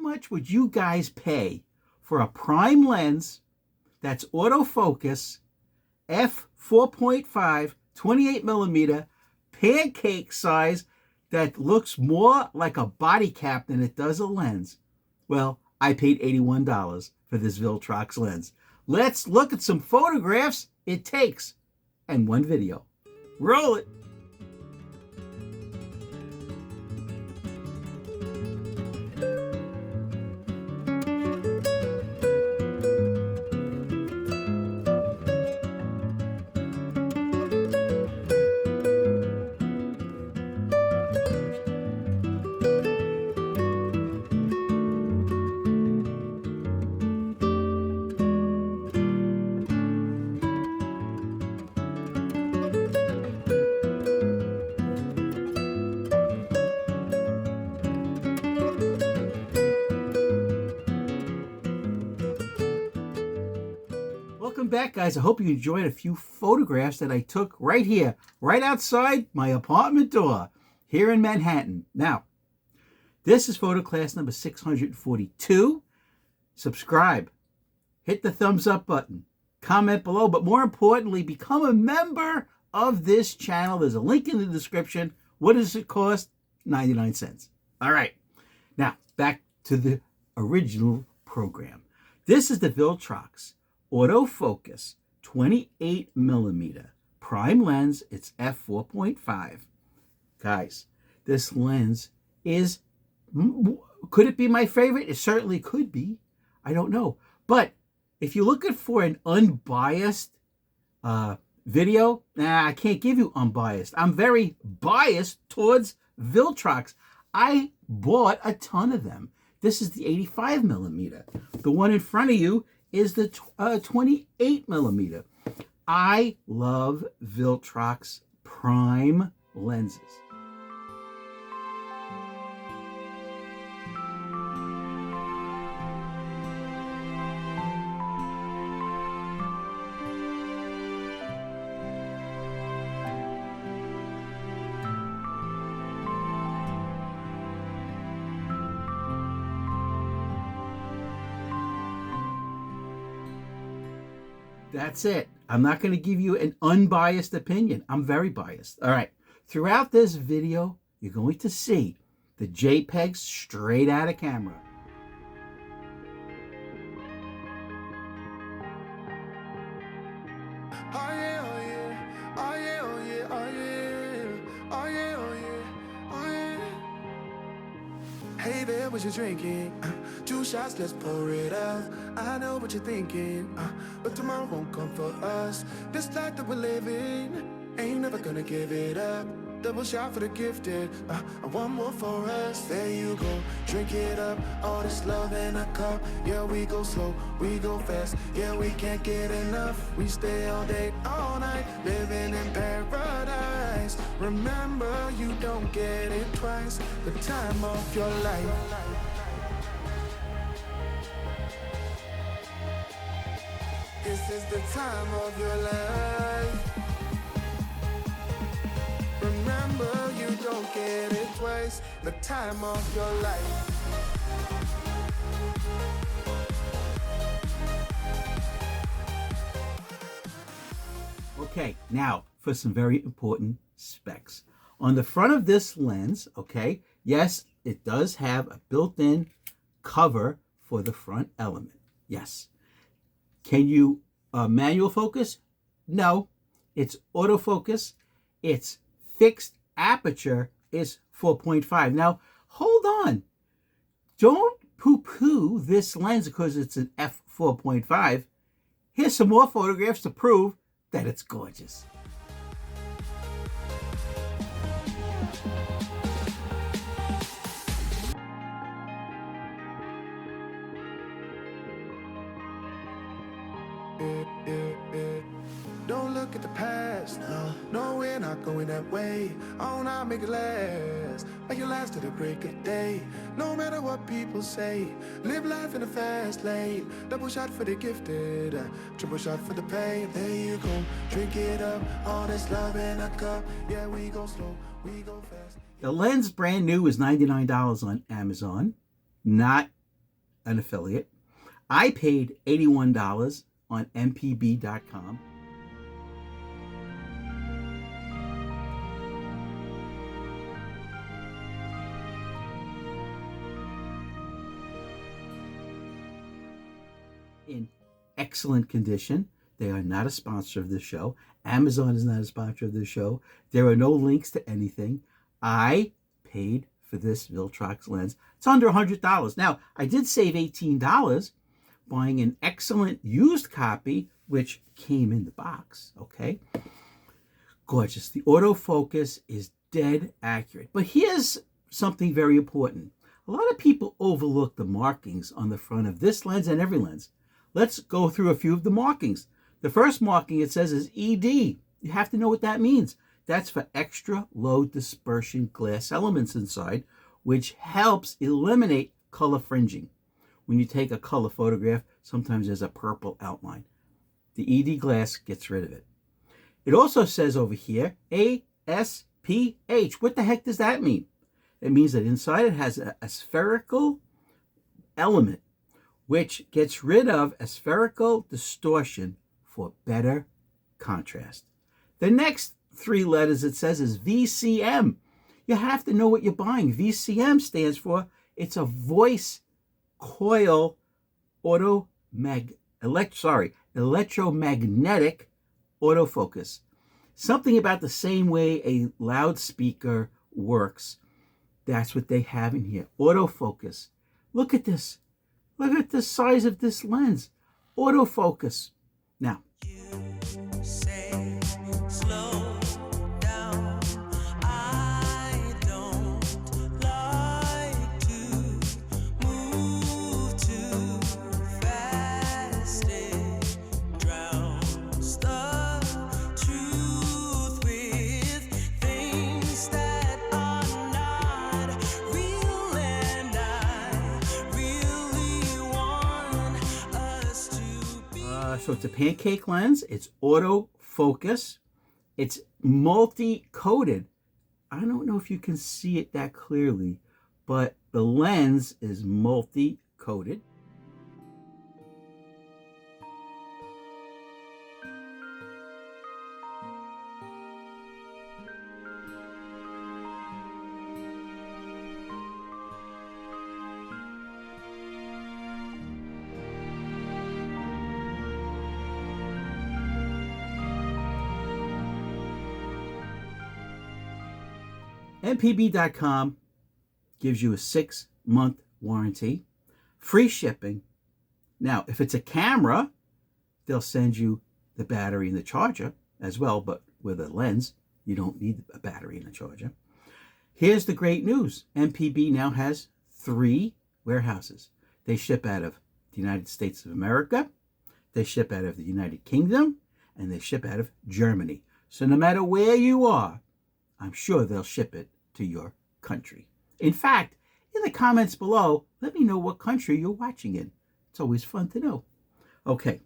much would you guys pay for a prime lens that's autofocus, f4.5, 28 millimeter, pancake size, that looks more like a body cap than it does a lens? Well, I paid $81 for this Viltrox lens. Let's look at some photographs it takes and one video. Roll it. Welcome back, guys. I hope you enjoyed a few photographs that I took right here, right outside my apartment door here in Manhattan. Now, this is photo class number 642. Subscribe, hit the thumbs up button, comment below, but more importantly, become a member of this channel. There's a link in the description. What does it cost? 99 cents. All right. Now, back to the original program. This is the Viltrox autofocus 28 millimeter prime lens. It's f4.5. Guys, this lens is, could it be my favorite? It certainly could be. I don't know. But if you're looking for an unbiased video, I can't give you unbiased. I'm very biased towards Viltrox. I bought a ton of them. This is the 85 millimeter. The one in front of you is the 28 millimeter. I love Viltrox prime lenses. That's it. I'm not going to give you an unbiased opinion. I'm very biased. All right. Throughout this video, you're going to see the JPEGs straight out of camera. Oh yeah, oh yeah, oh yeah, oh yeah, oh yeah, oh yeah, oh yeah, oh yeah. Hey there, what you drinking? 2 shots, let's pour it out. I know what you're thinking, but tomorrow won't come for us. This life that we're living, ain't never gonna give it up. Double shot for the gifted, and one more for us. There you go, drink it up. All this love in a cup. Yeah, we go slow, we go fast. Yeah, we can't get enough. We stay all day, all night, living in paradise. Remember, you don't get it twice. The time of your life. This is the time of your life. Remember, you don't get it twice. The time of your life. Okay, now for some very important specs. On the front of this lens, okay, yes, it does have a built-in cover for the front element. Yes. Can you manual focus? No. It's autofocus. Its fixed aperture is 4.5. Now, hold on. Don't poo-poo this lens because it's an f4.5. Here's some more photographs to prove that it's gorgeous. Don't look at the past, no, we're not going that way. Oh, now make it last, like it last to the break of day. No matter what people say, live life in a fast lane. Double shot for the gifted, triple shot for the pain. There you go, drink it up, all this love in a cup. Yeah, we go slow, we go fast. The lens brand new is $99 on Amazon, not an affiliate. I paid $81 on mpb.com. In excellent condition. They are not a sponsor of this show. Amazon is not a sponsor of this show. There are no links to anything. I paid for this Viltrox lens. It's under $100. Now, I did save $18 buying an excellent used copy, which came in the box, okay? Gorgeous. The autofocus is dead accurate. But here's something very important. A lot of people overlook the markings on the front of this lens and every lens. Let's go through a few of the markings. The first marking it says is ED. You have to know what that means. That's for extra low dispersion glass elements inside, which helps eliminate color fringing. When you take a color photograph, sometimes there's a purple outline. The ED glass gets rid of it. It also says over here, ASPH. What the heck does that mean? It means that inside it has a spherical element, which gets rid of spherical distortion for better contrast. The next three letters it says is VCM. You have to know what you're buying. VCM stands for, it's a voice coil electromagnetic autofocus. Something about the same way a loudspeaker works. That's what they have in here. Autofocus. Look at this. Look at the size of this lens. Autofocus. Now, so it's a Pancake lens. It's autofocus. It's multi-coated. I don't know if you can see it that clearly, but the lens is multi-coated. mpb.com gives you a 6-month warranty, free shipping. Now, if it's a camera, they'll send you the battery and the charger as well, but with a lens, you don't need a battery and a charger. Here's the great news. MPB now has 3 warehouses. They ship out of the United States of America, they ship out of the United Kingdom, and they ship out of Germany. So no matter where you are, I'm sure they'll ship it to your country. In fact, in the comments below, let me know what country you're watching in. It's always fun to know. Okay,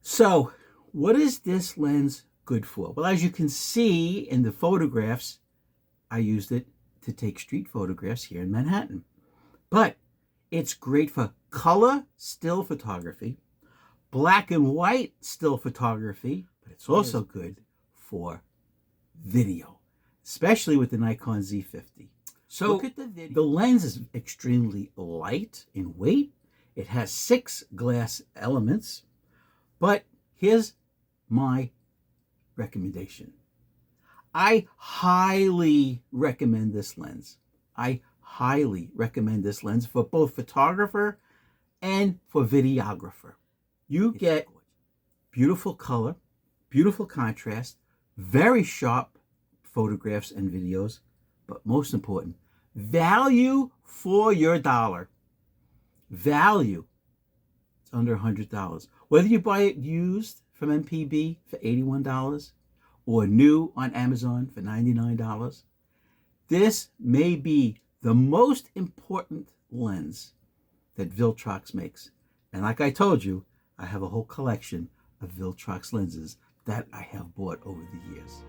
so what is this lens good for? Well, as you can see in the photographs, I used it to take street photographs here in Manhattan. But it's great for color still photography, black and white still photography, but it's also good for video, especially with the Nikon Z50. So look at the video. The lens is extremely light in weight. It has 6 glass elements, but here's my recommendation. I highly recommend this lens. I highly recommend this lens for both photographer and for videographer. You get beautiful color, beautiful contrast, very sharp photographs and videos, but most important, value for your dollar. Value. It's under $100. Whether you buy it used from MPB for $81 or new on Amazon for $99, this may be the most important lens that Viltrox makes. And like I told you, I have a whole collection of Viltrox lenses that I have bought over the years.